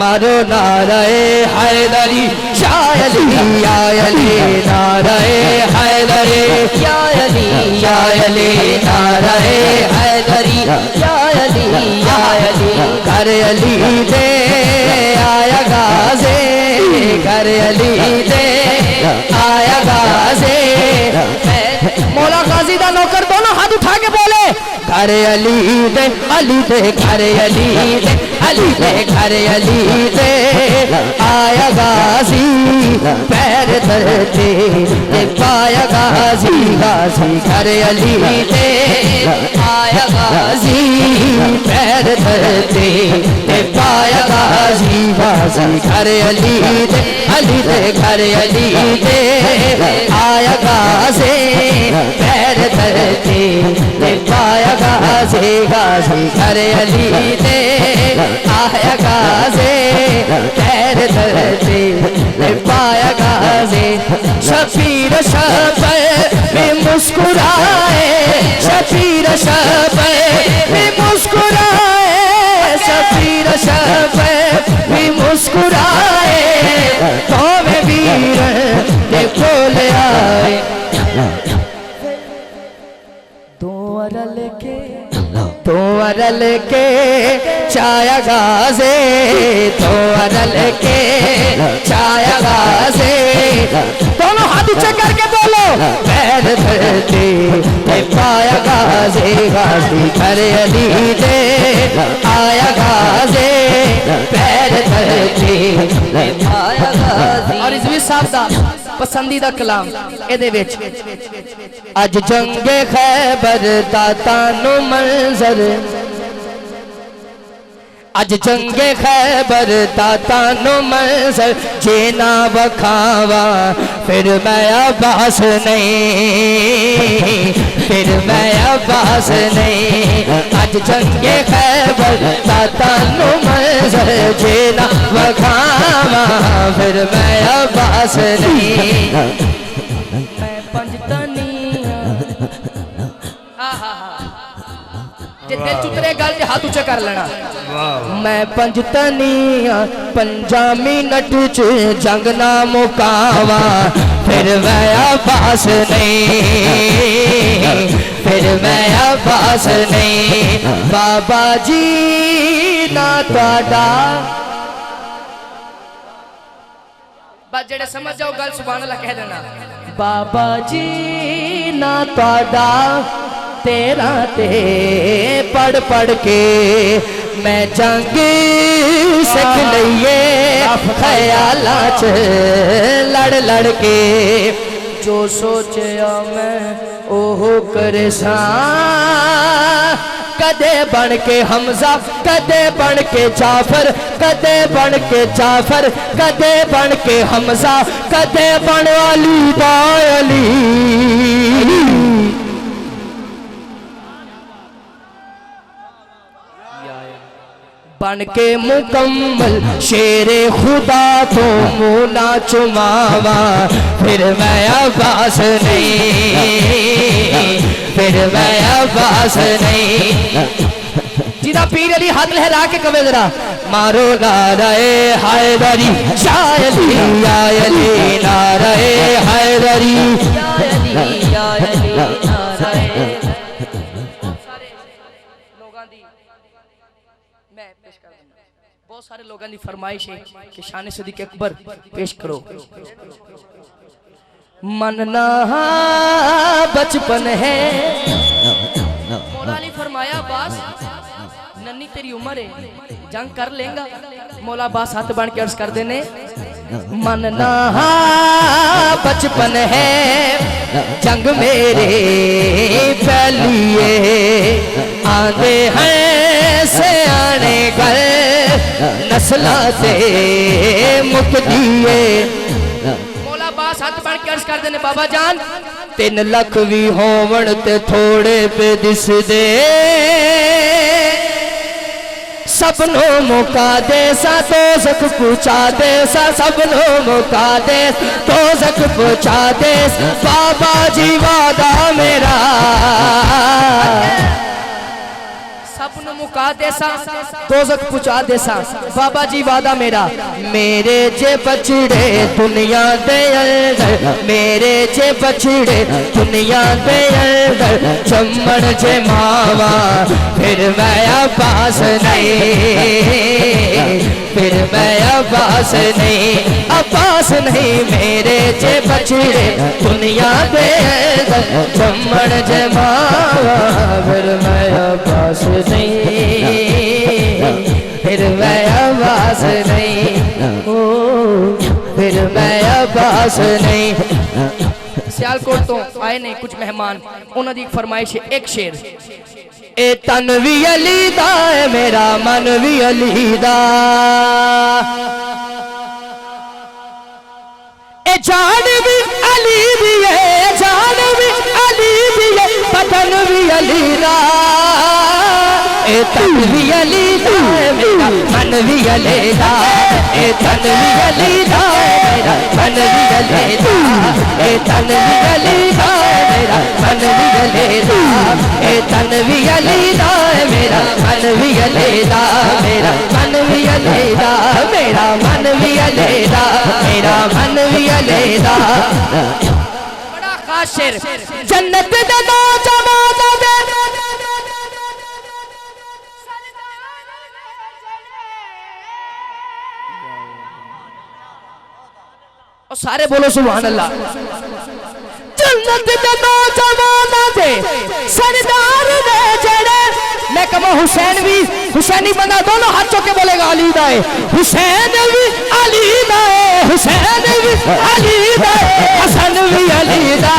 मारो नाराए हैदरी शाह अली या अली नाराए हैदरी या अली नाराए हैदरी या अली कर अली दे आया गाज़े कर अली दे आया गाज़े। मौला गाजी दा नौकर दोनों हाथ उठा के बोले घर अली दे घर अली दे घर अली दे आया गाजी पैर धरते पाया गाजी घर अली दे आया गाजी पैर धरते पाया गाजी घर अली दे घर अली दे आया गाजी पैर धरते पाया गाजी घर अली दे आया गाजी पैर धरते पाया गाजी। शफीर शब में मुस्कुराए शफीर शब में मुस्कुराए शफीर शब में मुस्कुराए तो वे वीर ने बोले आए तो अरल के छाया गाज़े तो अरल के छाया गाज़े। दोनों हाथ ऊंचे करके बोलो पैर धरते पाया गाज़े घर अली दे आया गाज़े पैर धरते पाया गाज़े। और रिज़वी साहब दा पसंदीदा कलाम एदे विच अज जंगे खैबर दा तानू मंजर अज जंगे खैबर दा तानू मंजर जे ना बखावा फिर मैं अब्बास नहीं फिर मैं अब्बास नहीं। अज जंगे खैबर दा तानू मंजर जे ना बखावा फिर मैं अब्बास नहीं। मैं पंजतनी जे दिल चुतरे गल जे हाथ ऊंचा कर लेना मैं पंजतनिया 5 मिनट च जंग ना मुकावा फिर मैं अब्बास नहीं फिर मैं अब्बास नहीं। बाबा जी ना तुहाडा बस जेड़े समझ जाओ गल सुभान अल्लाह कह देना। बाबा जी ना तुहाडा तेरा ते पढ़ पढ़ के मैं जंग सिख लईए ख्याला च लड़ लड़ के जो सोचया मैं ओहो करे सा कदे बन के हमजा कदे बन के जाफर कदे बन के जाफर कदे बन के हमजा कदे बन अली बाली बन के मुकम्मल शेरे खुदा तो मुना चुमावा फिर मैं अब्बास नहीं फिर मैं अब्बास नहीं। जिदा पीर अली हाथ लहरा के कवे जरा मारो नाराए हैदरी या अली या अली नाराए हैदरी या अली या अली नाराए। बहुत सारे लोगों की फरमाइश है कि शान सिद्दीक़ अकबर पेश करो। मनना बचपन है मौला ने फरमाया बास नन्नी तेरी उम्र है जंग कर लेगा। मौला बास हाथ बांध के अर्ज कर देने मनना बचपन है जंग मेरे पहलिए आंदे हैं से आने कर नस्ला से मुक दिए। मौला बास हाथ बांध के अर्ज कर देने बाबा जान 3 लाख भी होवण ते थोड़े पे दिस दे सबनो मुका दे सा तो जख पूछा दे सा सबनो मुका दे तो जख पूछा दे बाबा जी वादा मेरा सबनो मुका दे सा तो जख पूछा दे सा बाबा जी वादा मेरा। मेरे जे बछड़े दुनिया दे अंदर मेरे जे बछड़े दुनिया दे अंदर चमन जे मावा फिर मैं अब्बास नहीं फिर मैं अब्बास नहीं मेरे जे बछड़े दुनिया दे अंदर चमन जे मावा फिर मैं अब्बास नहीं फिर मैं अब्बास नहीं ओ फिर मैं अब्बास नहीं। सियालकोट तो आए ने कुछ मेहमान उन्होंने दी फरमाइश है एक शेर ए तन भी अली दा है मेरा मन भी अली दा ए जान भी अली भी है जान भी अली भी है बदन भी अली दा ए तन भी अली दा है मेरा मन भी अली दा ए तन भी अली दा मेरा मन भी अली दा ए तन भी अली दा मेरा मन भी अली दा ए तन भी अली दा मेरा मन भी अली दा मेरा मन भी अली दा मेरा मन भी अली दा मेरा मन भी अली दा। बड़ा खास शेर जन्नत दा नौजवान दे और सारे बोलो सुभान अल्लाह। जन्नत दे नौजवान दे सरदार दे जड़े मैं कहो हुसैन भी हुसैनी बंदा दोनों हाथ चौके बोलेगा अली दा है हुसैन भी अली दा है हुसैन भी अली दा है हसन भी अली दा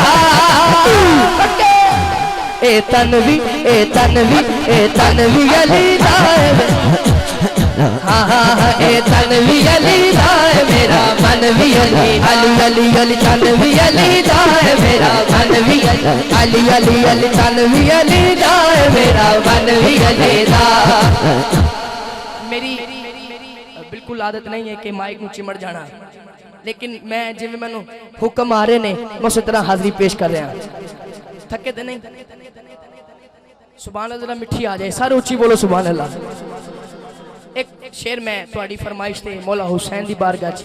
ए तनवी अली दा है हाँ हाँ ए तनवी अली दा है मेरा मन भी अली अली अली अली तनवी अली दा है मेरा मन भी अली अली अली तनवी अली दा है मेरा मन भी अली दा। मेरी बिल्कुल आदत नहीं है कि माइक में चिमड़ जाना लेकिन मैं जिवें मैनू हुक्म आ रहे ने मैं उस तरह हाजिरी पेश कर रहा थके तो नहीं। सुभान अल्लाह मिठी आ जाए सारे उच्ची बोलो सुभान अल्लाह। एक शेर मैं थोड़ी फरमाइश थे मौला हुसैन दी बारगाह च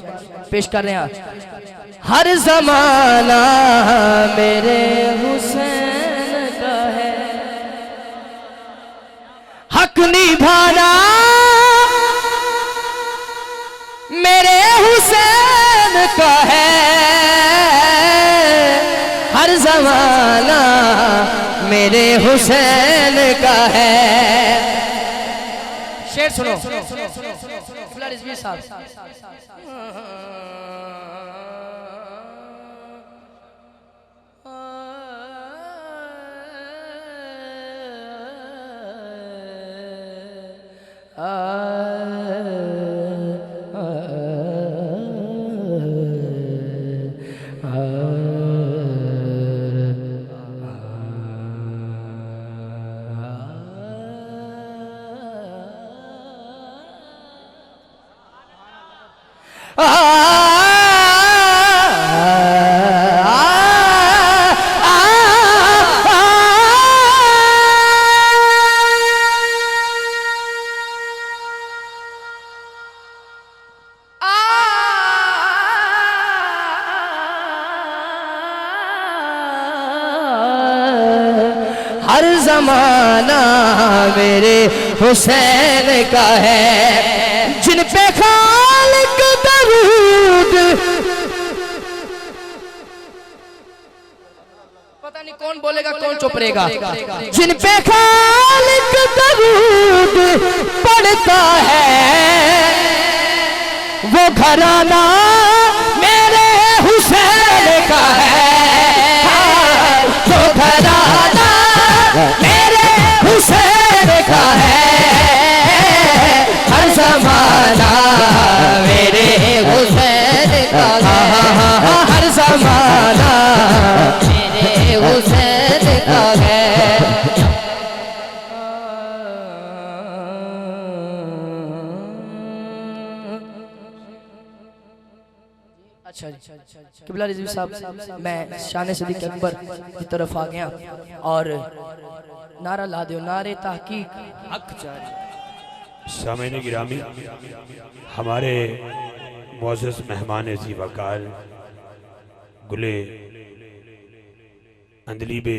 पेश कर रहा। हर जमाना मेरे हुसैन का है हक निभाना मेरे हुसैन का है हर जमाना मेरे हुसैन का है। शेर सुनो रिजवी साहब हर जमाना मेरे हुसैन का है, जिन पे खालिक दरूद। पता नहीं कौन बोलेगा कौन चुप रहेगा। जिन पे खालिक दरूद पड़ता है, वो घराना मेरे हुसैन का है, वो घराना मेरे हुसैन का है, हर जमाना मेरे हुसैन का है, हर जमाना मेरे हुसैन का है। अच्छा किबला रिजवी साहब, मैं शान सिद्दीक अकबर की तरफ आ गया और नारा ला दो, नारे तहकीक हक जारी। सामईन गिरामी, हमारे मुअज़्ज़ज़ मेहमान ज़ी वक़ार गुले अंदलीबे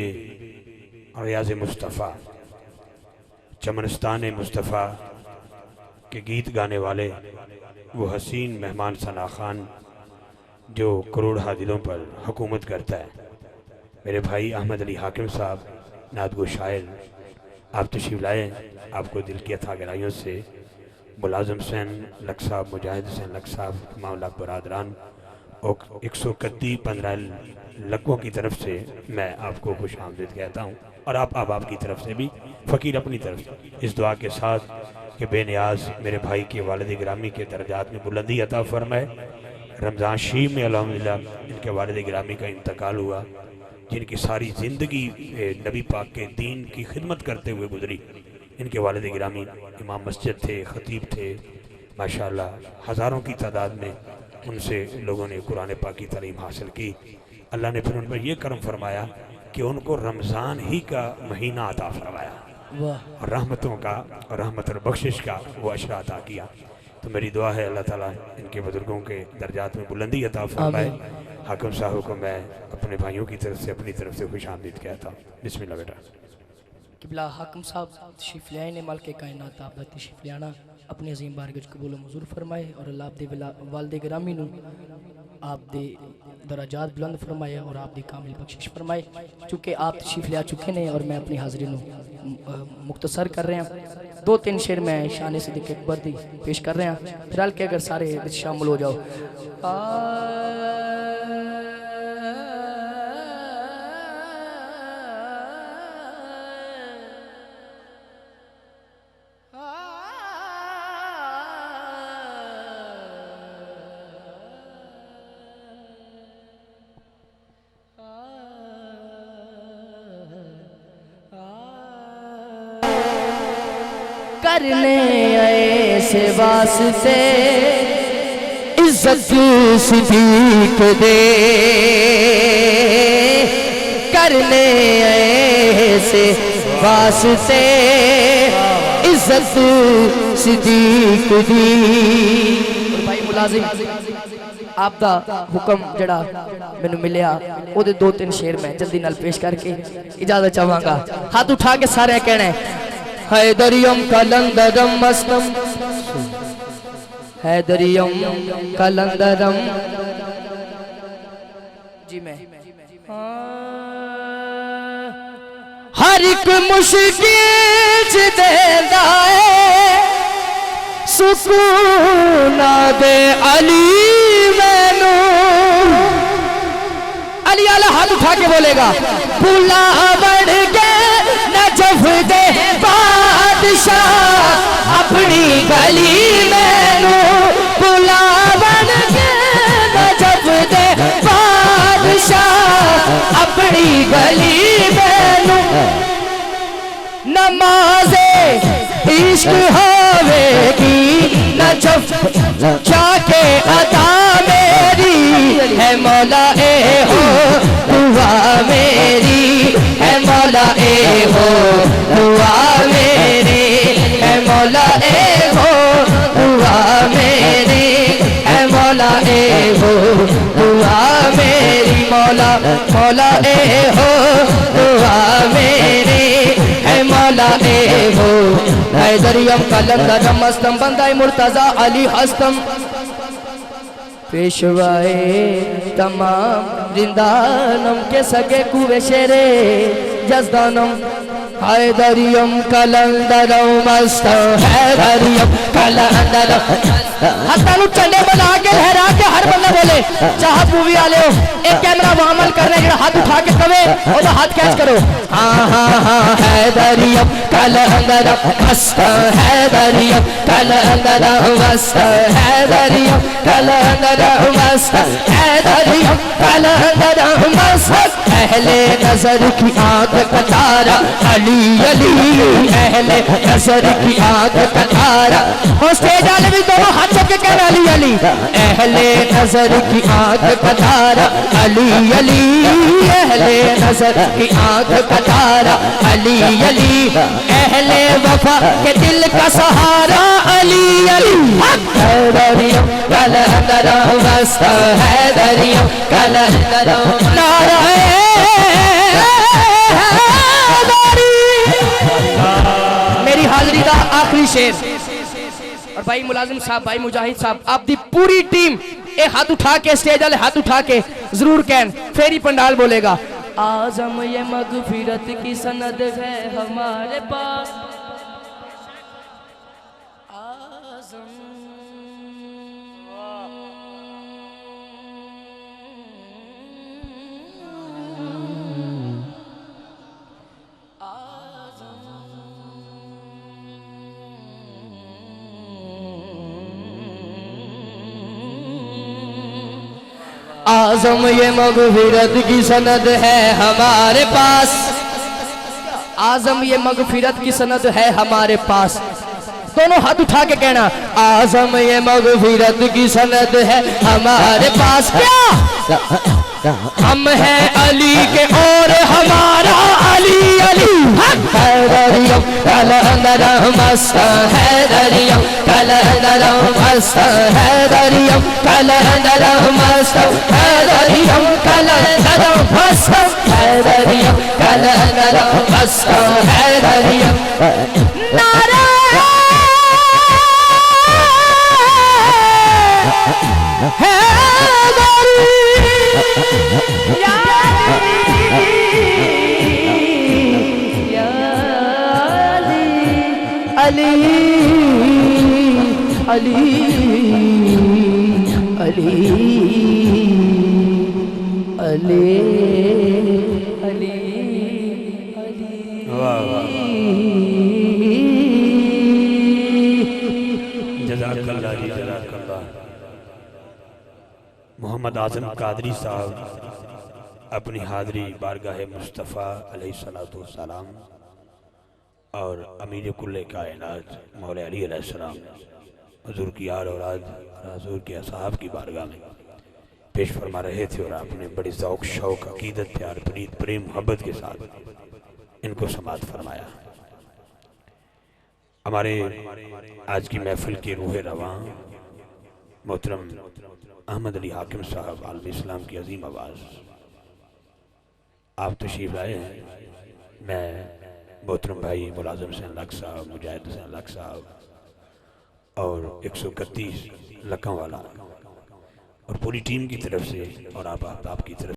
रियाज़ मुस्तफ़ा चमनस्तान मुस्तफ़ा के गीत गाने वाले वो हसीन मेहमान सना खान जो करोड़हा दिलों पर हुकूमत करता है, मेरे भाई अहमद अली हाकिम साहब नादगो शायर, आप तशरीफ़ लाए। आपको दिल की अथा गहराइयों से मुलाजिम हुसैन लक साहब, मुजाहिद हुसैन लक साहब, तमाम लाख बरादरान और 131 लकों की तरफ से मैं आपको खुश आमदीद कहता हूँ, और आप अहबाब की तरफ से भी, फ़कीर अपनी तरफ से, इस दुआ के साथ कि बेनियाज मेरे भाई के वालिद गिरामी के दर्जात में बुलंदी अता फरमाए। रमज़ान शरीफ में अल्हम्दुलिल्लाह इनके वालिद गिरामी का इंतकाल हुआ, जिनकी सारी ज़िंदगी नबी पाक के दीन की खिदमत करते हुए गुजरी। इनके वालिद गिरामी इमाम मस्जिद थे, ख़तीब थे, माशाअल्लाह हज़ारों की तादाद में उनसे लोगों ने कुरान पाक की तालीम हासिल की। अल्लाह ने फिर उन पर यह करम फरमाया कि उनको रमज़ान ही का महीना अता फरमाया और रहमतों का और रहमत और बख्शिश का वो अशरा अता किया। तो मेरी दुआ है अल्लाह ताला इनके बुजुर्गों के दर्जात में बुलंदी अता फरमाए। हाकिम साहब को मैं अपने भाइयों की तरफ से, अपनी तरफ से खुश आमदीद कहता हूँ। बिस्मिल्लाह बेटा। किबला हाकिम साहब तशरीफ़ ले आए ने, माल के कायनात आप तशरीफ़ ले आना, अपनी अजीम बारगाह कबूल मंजूर फरमाए और अल्लाह आप दे वालिद गिरामी नू आप दे दराजात बुलंद फरमाए और आप दी कामिल बख्शिश फरमाए। चूँकि आप तशरीफ़ ले आ चुके हैं और मैं अपनी हाज़री नू मुख्तसर कर रहे हैं, 2-3 शेर मैं शान सिद्दीक अकबर दी पेश कर रहे हैं, फिलहाल के अगर सारे शामिल हो जाओ। करने ऐसे वास्ते इज्जत सिद्दीक दे, करने ऐसे वास्ते इज्जत सिद्दीक दी। भाई मुलाजिम आप दा हुक्म जड़ा मैनू मिलिया ओदे 2-3 शेर मैं जल्दी नाल पेश करके इजाजत चाहांगा। हाथ उठा के सारे कहना है हैदरियम कलंदरम मस्तम, हैदरियम कलंदरम। जी मैं हर एक मुश्किल च देंदा है सुकून दे अली मैनू। अली वाला हाथ उठा के बोलेगा भूला बढ़ के नजफ दे बादशाह अपनी गली मैनू, भूला बढ़ के नजफ दे बादशाह अपनी गली मैनू। नमाज़े इश्क होवेगी नजफ जाके अदा मेरी है मौला ए हो दुआ मेरी है मौला ए हो दुआ मेरी है मौला ए हो दुआ मेरी है मौला ए हो दुआ मेरी मौला मौला ए हो दुआ मेरी है मौला ए हो हैदरियम कलंदरम मस्तम बंदाई मुर्तजा अली हस्तम पेशवाए तमाम जिंदानम के सगे कुवे शेरे जजदानम हैदरियम कलंदरम मस्तम हैदरियम कलंदरम हत्तानु चंडे बना के लहरा के हर बंदा बोले चाहत मूवी वाले हो एक कैमरा वो अमल कर रहे हैं हाथ उठा के कवे और तो हाथ कैच करो हाँ हाँ हाँ हैदरियम कलंदरम मस्तम हैदरियम कलंदरम मस्तम हैदरियम कलंदरम मस्तम हैदरियम कलंदरम मस्तम अहले नजर की आंख का तारा अली अली अहले नजर की आंख का तारा और स्टेज वाले भी दोनों हाथ के कहना अली अली अहले नजर की आंख का तारा अली अली अहले नजर की आंख का तारा अली अली अहले वफा के दिल का सहारा अली अली हैदरियम कलंदरम मस्तम हैदरियम कलंदरम नारा मेरी हाजिरी का आखिरी शेर और भाई मुलाजिम साहब भाई मुजाहिद साहब आप दी पूरी टीम एक हाथ उठा के स्टेज वाले हाथ उठा के जरूर कहन फेरी पंडाल बोलेगा आजम ये मगफिरत की सनद है हमारे पास आजम आजम ये मगफिरत की सनद है हमारे पास आजम ये मगफिरत की सनद है हमारे पास दोनों हाथ उठा के कहना आजम ये मगफिरत की सनद है हमारे पास क्या हम हैं अली के और हमारा अली अली हैदरियम कलंदरम मस्तम हैदरियम कलंदरम मस्तम हैदरियम कलंदरम मस्तम हैदरियम कलंदरम मस्तम हैदरियम कलंदरम मस्तम हैदरियम नारा अली अली अली अली अली जज़ाकल्लाह जी जज़ाकल्लाह। मोहम्मद आज़म कादरी साहब अपनी हाज़री बारगाह मुस्तफ़ा अलैहिस्सलातु वस्सलाम और अमीर कुल्ले कायनात मौला अली अलैहिस्सलाम हुज़ूर की आल औलाद हुज़ूर के असहाब की बारगाह में पेश फरमा रहे थे और आपने बड़े ज़ौक़ शौक़ अक़ीदत प्यार प्रीत प्रेम मोहब्बत के साथ इनको समाअत फरमाया। हमारे आज की महफिल के रूह रवां मोहतरम अहमद अली हाकिम साहब आलम इस्लाम की अजीम आवाज़ आप तशरीफ़ लाए हैं। मैं मोहतरम भाई मुलाज़िम हुसैन लक साहब मुजाहिद हुसैन लक साहब और 131 लखों वाला और पूरी टीम की तरफ से और आपकी तरफ